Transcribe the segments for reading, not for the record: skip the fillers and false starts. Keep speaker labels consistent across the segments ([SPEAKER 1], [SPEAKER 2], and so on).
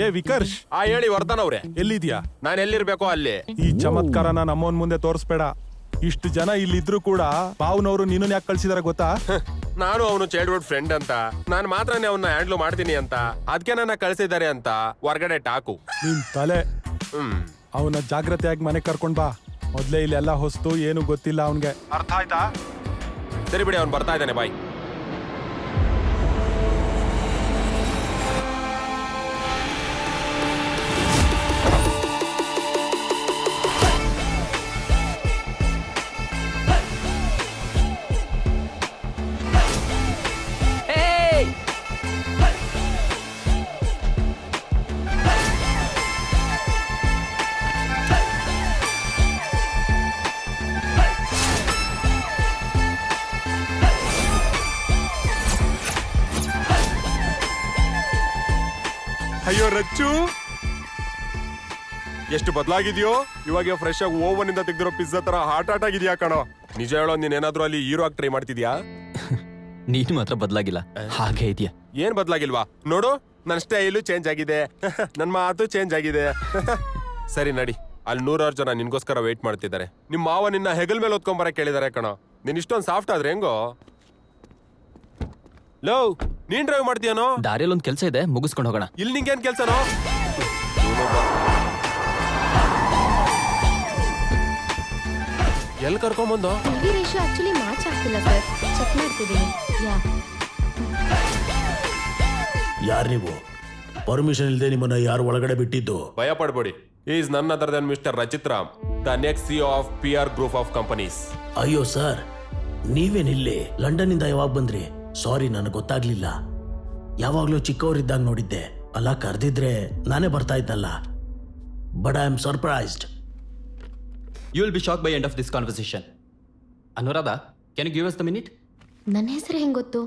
[SPEAKER 1] ಏ ವಿಕರ್ಷ್,
[SPEAKER 2] ಹೇಳಿ ವರ್ಧನ್ ಅವ್ರೆ,
[SPEAKER 1] ಎಲ್ಲಿದ್ಯಾ?
[SPEAKER 2] ನಾನು ಎಲ್ಲಿರ್ಬೇಕೋ ಅಲ್ಲಿ.
[SPEAKER 1] ಈ ಚಮತ್ಕಾರನ ನಮ್ಮವನ್ ಮುಂದೆ ತೋರಿಸ್ಬೇಡ. ಇಷ್ಟು ಜನ ಇಲ್ಲಿದ್ರು ಕೂಡ ಪಾವ್ನವ್ರು ನಿನ್ನ ಯಾಕೆ ಕಳ್ಸಿದಾರೆ ಗೊತ್ತಾ?
[SPEAKER 2] ನಾನು ಅವನು ಚೈಲ್ಡ್ಹುಡ್ ಫ್ರೆಂಡ್ ಅಂತ, ನಾನು ಮಾತ್ರನೇ ಅವನ್ನ ಹ್ಯಾಂಡ್ಲ್ ಮಾಡ್ತೀನಿ ಅಂತ, ಅದಕ್ಕೆ ನನ್ನ ಕಳ್ಸಿದ್ದಾರೆ ಅಂತ ಹೊರ್ಗಡೆ ಟಾಕು.
[SPEAKER 1] ನಿನ್ ತಲೆ. ಅವನ ಜಾಗ್ರತೆಯಾಗಿ ಮನೆಗ್ ಕರ್ಕೊಂಡ್ ಬಾ. ಮೊದ್ಲೇ ಇಲ್ಲೆಲ್ಲ ಹೊಸ್ತು, ಏನು ಗೊತ್ತಿಲ್ಲ ಅವನ್ಗೆ. ಅರ್ಥ ಆಯ್ತಾ?
[SPEAKER 2] ಸರಿ ಬಿಡಿ, ಅವ್ನು ಬರ್ತಾ ಇದ್ದಾನೆ, ಬಾಯ್. ಅಯ್ಯೋ ರಚ್ಚು, ಎಷ್ಟು ಬದಲಾಗಿದ್ಯೋ. ಇವಾಗ ಫ್ರೆಶ್ ಆಗಿ ಓವನ್ ಇಂದ ತೆಗ್ದಿರೋ ಪಿಜ್ಜಾ ತರ ಹಾಟ್ ಆಗಿದ್ಯಾ ಕಣೋ. ನಿಜ ಹೇಳೋ, ನೀನ್ ಏನಾದ್ರೂ ಅಲ್ಲಿ ಹೀರೋ ಆಗಿ ಟ್ರೈ ಮಾಡ್ತಿದ್ಯಾ?
[SPEAKER 3] ನೀನು ಮಾತ್ರ ಬದಲಾಗಿಲ್ಲ, ಹಾಗೆ ಇದೆಯಾ.
[SPEAKER 2] ಏನ್ ಬದಲಾಗಿಲ್ವಾ? ನೋಡು, ನನ್ನ ಸ್ಟೈಲು ಚೇಂಜ್ ಆಗಿದೆ, ನನ್ನ ಮಾತು ಚೇಂಜ್ ಆಗಿದೆ. ಸರಿ ನಡಿ, ಅಲ್ಲಿ 100 ಜನ ನಿನ್ಗೋಸ್ಕರ ವೇಟ್ ಮಾಡ್ತಿದ್ದಾರೆ. ನಿಮ್ ಮಾವ ನಿನ್ನ ಹೆಗಲ್ ಮೇಲೆ ಹೊತ್ಕೊಂಬರ ಕೇಳಿದಾರೆ ಕಣೋ. ನೀನ್ ಇಷ್ಟೊಂದು ಸಾಫ್ಟ್ ಆದ್ರೆ ಹೆಂಗೋ? ಲೋ, ನೀನ್ ಡ್ರೈವ್ ಮಾಡ್ತೀಯನೋ?
[SPEAKER 3] ದಾರಿಯಲ್ಲಿ ಒಂದು ಕೆಲಸ ಇದೆ, ಮುಗಿಸ್ಕೊಂಡು ಹೋಗೋಣ.
[SPEAKER 2] ಇಲ್ಲಿ ನಿಂಗೇನ್ ಕೆಲ್ಸನೋ? ಎಲ್ಲಿ ಕರ್ಕೊಂಬಂದು?
[SPEAKER 4] ರೇಷೋ ಆಕ್ಚುಲಿ ಮ್ಯಾಚ್ ಆಗ್ತಿಲ್ಲ ಸರ್, ಚೆಕ್ ಮಾಡ್ತಿದ್ದೀನಿ.
[SPEAKER 5] ಯಾರು ನೀವು? ಪರ್ಮಿಷನ್ ಇಲ್ಲದೆ ನಿಮ್ಮನ್ನ ಯಾರು ಒಳಗಡೆ ಬಿಟ್ಟಿದ್ದು?
[SPEAKER 2] ಭಯ ಪಡ್ಬೇಡಿ, is none other than mister Rachit Ram, the next CEO of PR group of companies.
[SPEAKER 5] ಅಯ್ಯೋ ಸರ್, ನೀವೇನಿಲ್ಲಿ ಲಂಡನ್ ಇಂದ ಯಾವಾಗ ಬಂದ್ರಿ? ಸಾರಿ, ನನಗೆ ಗೊತ್ತಾಗ್ಲಿಲ್ಲ. ಯಾವಾಗ್ಲೂ ಚಿಕ್ಕವರಿದ್ದಾಗ ನೋಡಿದ್ದೆ. ಅಲ್ಲ, ಕರೆದಿದ್ರೆ ನಾನೇ ಬರ್ತಾ ಇದ್ದಲ್ಲ. But I am surprised.
[SPEAKER 3] You will be shock by end of this conversation. Anuradha, can you give us the minute?
[SPEAKER 4] ನನ್ನ ಹೆಸರು ಹೆಂಗ್ ಗೊತ್ತು?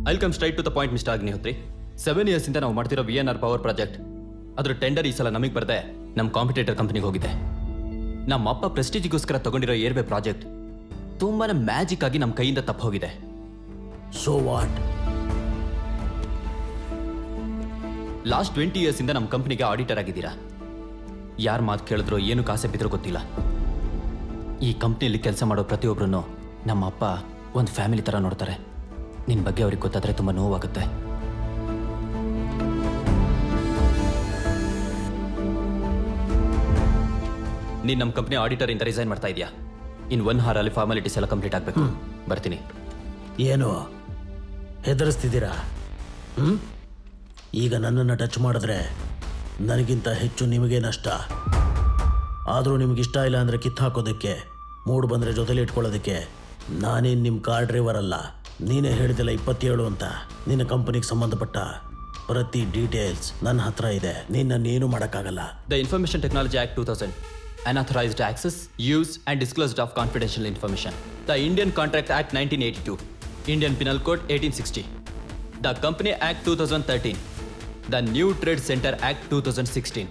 [SPEAKER 3] I will come straight to the point mister Agnihotri. 7 years ಇಂದ ನಾವು ಮಾಡ್ತಿರೋ VNR ಪವರ್ ಪ್ರಾಜೆಕ್ಟ್, ಅದ್ರ tender ಈ ಸಲ ನಮಗೆ ಬರದೆ ನಮ್ಮ ಕಾಂಪಿಟೇಟರ್ ಕಂಪ್ನಿಗೆ ಹೋಗಿದೆ. ನಮ್ಮ ಅಪ್ಪ ಪ್ರೆಸ್ಟೀಜಿಗೋಸ್ಕರ ತಗೊಂಡಿರೋ ಏರ್ವೇ ಪ್ರಾಜೆಕ್ಟ್ ತುಂಬಾನೇ ಮ್ಯಾಜಿಕ್ ಆಗಿ ನಮ್ಮ ಕೈಯಿಂದ ತಪ್ಪು ಹೋಗಿದೆ.
[SPEAKER 5] So what?
[SPEAKER 3] ಲಾಸ್ಟ್ 20 years ಇಂದ ನಮ್ಮ ಕಂಪ್ನಿಗೆ ಆಡಿಟರ್ ಆಗಿದ್ದೀರಾ. ಯಾರ ಮಾತು ಕೇಳಿದ್ರು ಏನು ಕಾಸೆ ಬಿದ್ರೂ ಗೊತ್ತಿಲ್ಲ. ಈ ಕಂಪ್ನಿಯಲ್ಲಿ ಕೆಲಸ ಮಾಡೋ ಪ್ರತಿಯೊಬ್ಬರನ್ನು ನಮ್ಮ ಅಪ್ಪ ಒಂದು ಫ್ಯಾಮಿಲಿ ಥರ ನೋಡ್ತಾರೆ. ನಿನ್ನ ಬಗ್ಗೆ ಅವ್ರಿಗೆ ಗೊತ್ತಾದರೆ ತುಂಬ ನೋವಾಗುತ್ತೆ. ನೀನು ನಮ್ಮ ಕಂಪ್ನಿ ಆಡಿಟರ್ ಇಂದ ರಿಸೈನ್ ಮಾಡ್ತಾ ಇದೆಯಾ? ಇನ್ 1 hour ಅಲ್ಲಿ ಫಾರ್ಮಾಲಿಟೀಸ್ ಎಲ್ಲ ಕಂಪ್ಲೀಟ್ ಆಗಬೇಕು. ಬರ್ತೀನಿ.
[SPEAKER 5] ಏನು ಹೆದರಿಸ್ತಿದ್ದೀರಾ? ಈಗ ನನ್ನನ್ನು ಟಚ್ ಮಾಡಿದ್ರೆ ನನಗಿಂತ ಹೆಚ್ಚು ನಿಮಗೆ ನಷ್ಟ. ಆದರೂ ನಿಮ್ಗೆ ಇಷ್ಟ ಇಲ್ಲ ಅಂದರೆ ಕಿತ್ತು ಹಾಕೋದಕ್ಕೆ, ಮೂಡ್ ಬಂದರೆ ಜೊತೆಲಿ ಇಟ್ಕೊಳ್ಳೋದಕ್ಕೆ ನಾನೇನು ನಿಮ್ಮ ಕಾರ್ ಡ್ರೈವರ್ ಅಲ್ಲ. ನೀನೇ ಹೇಳಿದಿಲ್ಲ 27 ಅಂತ. ನಿನ್ನ ಕಂಪನಿಗೆ ಸಂಬಂಧಪಟ್ಟ ಪ್ರತಿ ಡೀಟೇಲ್ಸ್ ನನ್ನ ಹತ್ರ ಇದೆ. ನೀನು ಮಾಡೋಕ್ಕಾಗಲ್ಲ.
[SPEAKER 3] The information technology act 2000, Unauthorized access, use and disclosure of confidential information. The Indian Contract Act 1982, Indian Penal Code 1860, the Company Act 2013, the New Trade Center Act 2016.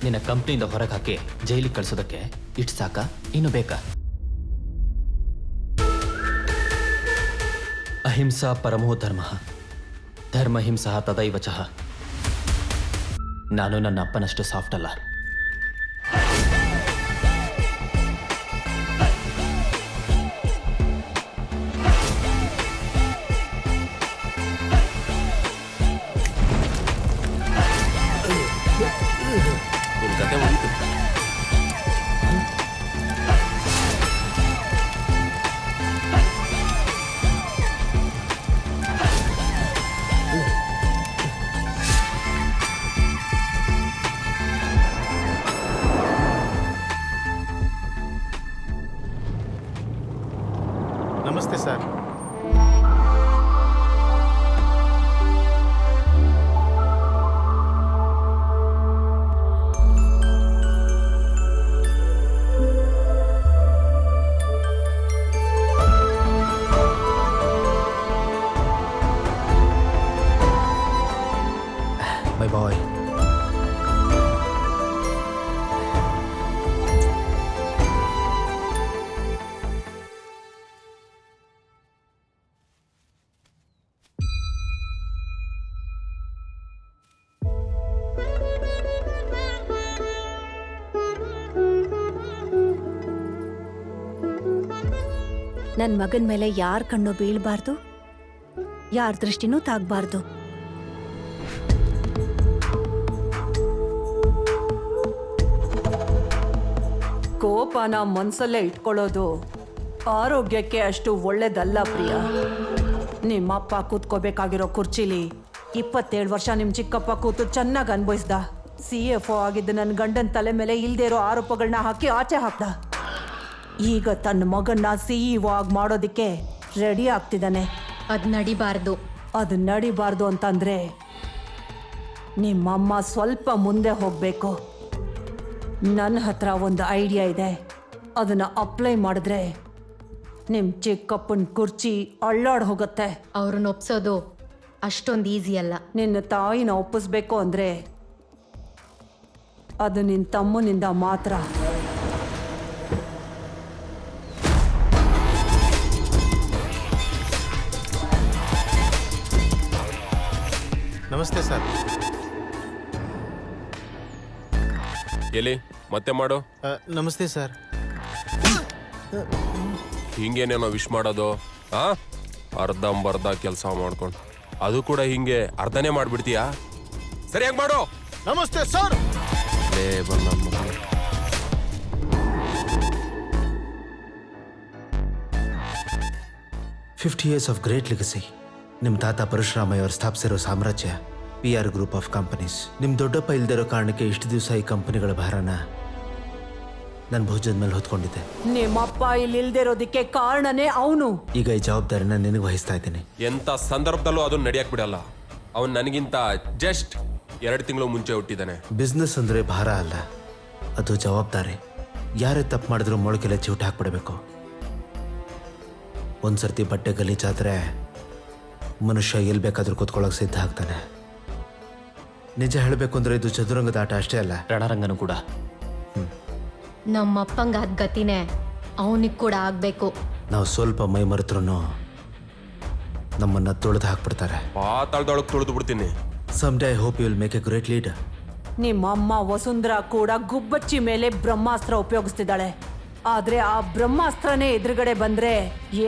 [SPEAKER 3] ನಿನ್ನ ಕಂಪ್ನಿಯಿಂದ ಹೊರಗೆ ಹಾಕಿ ಜೈಲಿಗೆ ಕಳಿಸೋದಕ್ಕೆ ಇಷ್ಟು ಸಾಕ? ಇನ್ನು ಬೇಕಾ? ಅಹಿಂಸಾ ಪರಮೋ ಧರ್ಮ, ಧರ್ಮಹಿಂಸಾ ತದೈವ ಚಃ. ನಾನು ನನ್ನ ಅಪ್ಪನಷ್ಟು ಸಾಫ್ಟ್ ಅಲ್ಲ.
[SPEAKER 2] ಕತೆ ಮುಗೀತು.
[SPEAKER 4] ನನ್ ಮಗನ್ ಮೇಲೆ ಯಾರ ಕಣ್ಣು ಬೀಳ್ಬಾರ್ದು, ಯಾರ ದೃಷ್ಟಿನೂ ತಾಗ್ಬಾರ್ದು.
[SPEAKER 6] ಕೋಪನ ಮನ್ಸಲ್ಲೇ ಇಟ್ಕೊಳ್ಳೋದು ಆರೋಗ್ಯಕ್ಕೆ ಅಷ್ಟು ಒಳ್ಳೇದಲ್ಲ ಪ್ರಿಯ. ನಿಮ್ಮಪ್ಪ ಕೂತ್ಕೋಬೇಕಾಗಿರೋ ಕುರ್ಚಿಲಿ 27 ವರ್ಷ ನಿಮ್ಮ ಚಿಕ್ಕಪ್ಪ ಕೂತು ಚೆನ್ನಾಗಿ ಅನ್ಭವಿಸ್ದ. CFO ಆಗಿದ್ದ ನನ್ನ ಗಂಡನ ತಲೆ ಮೇಲೆ ಇಲ್ದೇ ಇರೋ ಆರೋಪಗಳನ್ನ ಹಾಕಿ ಆಚೆ ಹಾಕ್ದ. ಈಗ ತನ್ನ ಮಗನ್ನ CEO ಆಗಿ ಮಾಡೋದಕ್ಕೆ ರೆಡಿ ಆಗ್ತಿದ್ದಾನೆ.
[SPEAKER 4] ಅದ್ ನಡಿಬಾರ್ದು.
[SPEAKER 6] ಅದು ನಡಿಬಾರ್ದು ಅಂತಂದ್ರೆ ನಿಮ್ಮಮ್ಮ ಸ್ವಲ್ಪ ಮುಂದೆ ಹೋಗಬೇಕು. ನನ್ನ ಹತ್ರ ಒಂದು ಐಡಿಯಾ ಇದೆ, ಅದನ್ನು ಅಪ್ಲೈ ಮಾಡಿದ್ರೆ ನಿಮ್ಮ ಚಿಕ್ಕಪ್ಪನ ಕುರ್ಚಿ ಅಳ್ಳಾಡ್ ಹೋಗುತ್ತೆ.
[SPEAKER 4] ಅವ್ರನ್ನ ಒಪ್ಸೋದು ಅಷ್ಟೊಂದು ಈಸಿ ಅಲ್ಲ.
[SPEAKER 6] ನಿನ್ನ ತಾಯಿನ ಒಪ್ಪಿಸ್ಬೇಕು ಅಂದರೆ ಅದು ನಿನ್ನ ತಮ್ಮನಿಂದ ಮಾತ್ರ.
[SPEAKER 7] ನಮಸ್ತೆ ಸರ್.
[SPEAKER 2] ಎಲ್ಲಿ ಮತ್ತೆ ಮಾಡು.
[SPEAKER 7] ನಮಸ್ತೆ ಸರ್.
[SPEAKER 2] ಹಿಂಗೇನೇನೋ ವಿಶ್ ಮಾಡೋದು, ಅರ್ಧಂಬರ್ಧ ಕೆಲಸ ಮಾಡ್ಕೊಂಡು ಅದು ಕೂಡ ಹಿಂಗೆ ಅರ್ಧನೇ ಮಾಡ್ಬಿಡ್ತೀಯಾ? ಸರಿಯಾಗಿ ಮಾಡು.
[SPEAKER 7] ನಮಸ್ತೆ ಸರ್.
[SPEAKER 2] ಲೇ ಬಂದ
[SPEAKER 7] 50 years of great legacy. ನಿಮ್ಮ ತಾತ ಪರಶುರಾಮಯ್ಯ ಅವರು ಸ್ಥಾಪಿಸಿರೋ ಸಾಮ್ರಾಜ್ಯ PR ಗ್ರೂಪ್ ಆಫ್ ಕಂಪನೀಸ್. ನಿಮ್ಮ ದೊಡ್ಡಪ್ಪ ಇಲ್ದಿರೋ ಕಾರಣಕ್ಕೆ ಇಷ್ಟು ದಿವಸ ಈ ಕಂಪನಿಗಳ ಭಾರನ ನನ್ನ ಭುಜದ ಮೇಲೆ ಹೊತ್ಕೊಂಡಿದ್ದೆ.
[SPEAKER 6] ನಿಮ್ಮಪ್ಪ ಇಲ್ಲಿ ಇಲ್ದಿರೋದಕ್ಕೆ ಕಾರಣನೇ ಅವನು.
[SPEAKER 7] ಈಗ ಈ ಜವಾಬ್ದಾರಿನ ನಿನಗೆ ವಹಿಸ್ತಾ ಇದ್ದೀನಿ.
[SPEAKER 2] ಎಂಥ ಸಂದರ್ಭದಲ್ಲೂ ಅದನ್ನ ನಡೆಯಕ್ ಬಿಡಲ್ಲ. ಅವನು ನನಗಿಂತ ಜಸ್ಟ್ 2 ತಿಂಗಳು ಮುಂಚೆ ಹುಟ್ಟಿದ್ದಾನೆ.
[SPEAKER 7] ಬಿಸ್ನೆಸ್ ಅಂದರೆ ಭಾರ ಅಲ್ಲ, ಅದು ಜವಾಬ್ದಾರಿ. ಯಾರೇ ತಪ್ಪು ಮಾಡಿದ್ರು ಮೊಳಕೆಲೆ ಚಿವುಟ ಹಾಕ್ಬಿಡಬೇಕು. ಒಂದ್ಸರ್ತಿ ಬಟ್ಟೆ ಗಲೀಜಾದ್ರೆ ಮನುಷ್ಯ ಎಲ್ಲಿ ಬೇಕಾದ್ರೂ ಕೂತ್ಕೊಳ್ಳೋಕೆ ಸಿದ್ಧ ಆಗ್ತಾನೆ. ನಿಜ ಹೇಳಬೇಕು ಅಂದರೆ ಇದು ಚದುರಂಗದ ಆಟ ಅಷ್ಟೇ ಅಲ್ಲ,
[SPEAKER 3] ರಣರಂಗನು ಕೂಡ.
[SPEAKER 4] ನಮ್ಮಪ್ಪಂಗ ಅದ್ ಗತಿನೇ ಅವನಿಗೆ ಕೂಡ ಆಗ್ಬೇಕು.
[SPEAKER 7] ನಾವು ಸ್ವಲ್ಪ ಮೈ ಮರೆತ್ರೂ ನಮ್ಮನ್ನು ತುಳಿದು ಹಾಕ್ಬಿಡ್ತಾರೆ.
[SPEAKER 2] ಪಾತಾಳದೊಳಗೆ ತುಳಿದು ಬಿಡ್ತೀನಿ.
[SPEAKER 7] Someday I hope you will make a great leader.
[SPEAKER 6] ನಿಮ್ಮಮ್ಮ ವಸುಂಧರಾ ಕೂಡ ಗುಬ್ಬಚ್ಚಿ ಮೇಲೆ ಬ್ರಹ್ಮಾಸ್ತ್ರ ಉಪಯೋಗಿಸ್ತಿದ್ದಾಳೆ. ಆದ್ರೆ ಆ ಬ್ರಹ್ಮಾಸ್ತ್ರನೇ ಎದುರುಗಡೆ ಬಂದ್ರೆ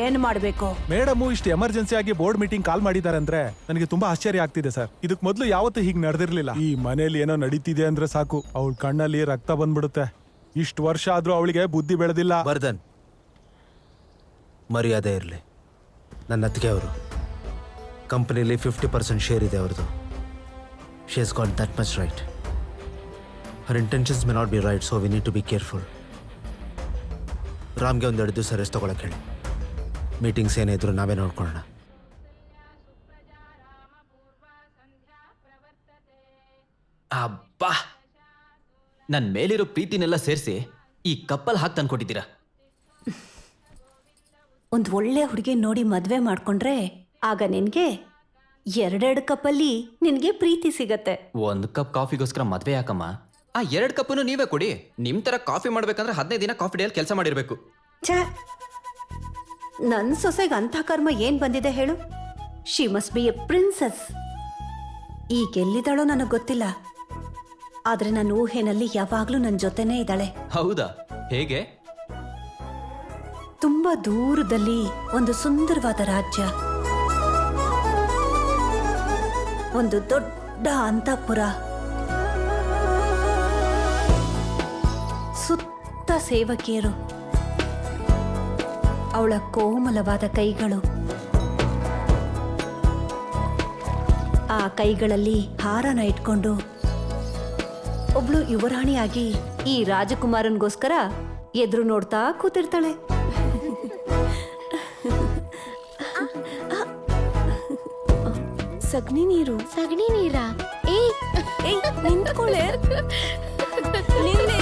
[SPEAKER 6] ಏನ್ ಮಾಡ್ಬೇಕು?
[SPEAKER 1] ಮೇಡಮ್ ಇಷ್ಟು ಎಮರ್ಜೆನ್ಸಿ ಆಗಿ ಬೋರ್ಡ್ ಮೀಟಿಂಗ್ ಕಾಲ್ ಮಾಡಿದ್ದಾರೆ ಅಂದ್ರೆ ನನಗೆ ತುಂಬಾ ಆಶ್ಚರ್ಯ ಆಗ್ತಿದೆ ಸರ್. ಇದಕ್ ಮೊದಲು ಯಾವತ್ತೂ ಹೀಗೆ ನಡೆದಿರ್ಲಿಲ್ಲ. ಈ ಮನೇಲಿ ಏನೋ ನಡೀತಿದೆ ಅಂದ್ರೆ ಸಾಕು, ಅವಳ ಕಣ್ಣಲ್ಲಿ ರಕ್ತ ಬಂದ್ಬಿಡುತ್ತೆ. ಇಷ್ಟು ವರ್ಷ ಆದ್ರೂ ಅವಳಿಗೆ ಬುದ್ಧಿ ಬೆಳೆದಿಲ್ಲ.
[SPEAKER 7] ಬರ್ಧನ್, ಮರ್ಯಾದೆ ಇರಲಿ. ನನ್ನ ಅತ್ತಿಗೆ ಅವರು ಕಂಪನಿಲಿ 50% ಶೇರ್ ಇದೆ ಅವ್ರದ್ದು. She has got that much right. Her intentions may not be right, so we need to be careful. ರಾಮ್ಗೆ 1-2 ದಿವಸ ರೆಸ್ಟ್ ತಗೊಳಕ್ಕೆ ಹೇಳಿ. ಮೀಟಿಂಗ್ಸ್ ಏನೇ ಇದ್ರು ನಾವೇ ನೋಡ್ಕೊಳ್ಳೋಣ.
[SPEAKER 3] ಅಬ್ಬಾ, ನನ್ನ ಮೇಲಿರೋ ಪ್ರೀತಿನೆಲ್ಲ ಸೇರಿಸಿ ಈ ಕಪ್ಪಲ್ ಹಾಕಿ ತಂದ್ಕೊಟ್ಟಿದ್ದೀರಾ.
[SPEAKER 4] ಒಂದ್ ಒಳ್ಳೆ ಹುಡುಗಿ ನೋಡಿ ಮದ್ವೆ ಮಾಡ್ಕೊಂಡ್ರೆ ಆಗ ನಿನ್ಗೆ 2 ಕಪ್ಪಲ್ಲಿ ನಿನ್ಗೆ ಪ್ರೀತಿ ಸಿಗತ್ತೆ.
[SPEAKER 3] 1 ಕಪ್ ಕಾಫಿಗೋಸ್ಕರ ಮದ್ವೆ ಯಾಕಮ್ಮ? ಆ 2 ಕಪ್ಪನ್ನು ನೀವೇ ಕೊಡಿ. ನಿಮ್ ತರ ಕಾಫಿ ಮಾಡ್ಬೇಕಂದ್ರೆ 15 ದಿನ ಕಾಫಿ ಡೇಯಲ್ಲಿ ಕೆಲಸ ಮಾಡಿರ್ಬೇಕು.
[SPEAKER 4] ಛೇ, ನನ್ ಸೊಸೆಗೆ ಅಂಥ ಕರ್ಮ ಏನ್ ಬಂದಿದೆ ಹೇಳು? She must be A princess. ಈಗ ಎಲ್ಲಿದ್ದಾಳೋ ನನಗೆ ಗೊತ್ತಿಲ್ಲ, ಆದ್ರೆ ನನ್ನ ಊಹೆನಲ್ಲಿ ಯಾವಾಗ್ಲೂ ನನ್ನ ಜೊತೆನೇ ಇದ್ದಾಳೆ.
[SPEAKER 3] ಹೌದಾ? ಹೇಗೆ?
[SPEAKER 4] ತುಂಬಾ ದೂರದಲ್ಲಿ ಒಂದು ಸುಂದರವಾದ ರಾಜ್ಯ, ಒಂದು ದೊಡ್ಡ ಅಂತಃಪುರ, ಸುತ್ತ ಸೇವಕಿಯರು, ಅವಳ ಕೋಮಲವಾದ ಕೈಗಳು, ಆ ಕೈಗಳಲ್ಲಿ ಹಾರನ ಇಟ್ಕೊಂಡು ಒಬ್ಳು ಯುವರಾಣಿಯಾಗಿ ಈ ರಾಜಕುಮಾರನ್ಗೋಸ್ಕರ ಎದುರು ನೋಡ್ತಾ ಕೂತಿರ್ತಾಳೆ. ಸಗಣಿ ನೀರು.
[SPEAKER 8] ಸಗಣಿ ನೀರಾ?
[SPEAKER 4] ಏಯ್ ನಿಂತ್ಕೊಳ್ಳೆ. ನಿನ್ನೆ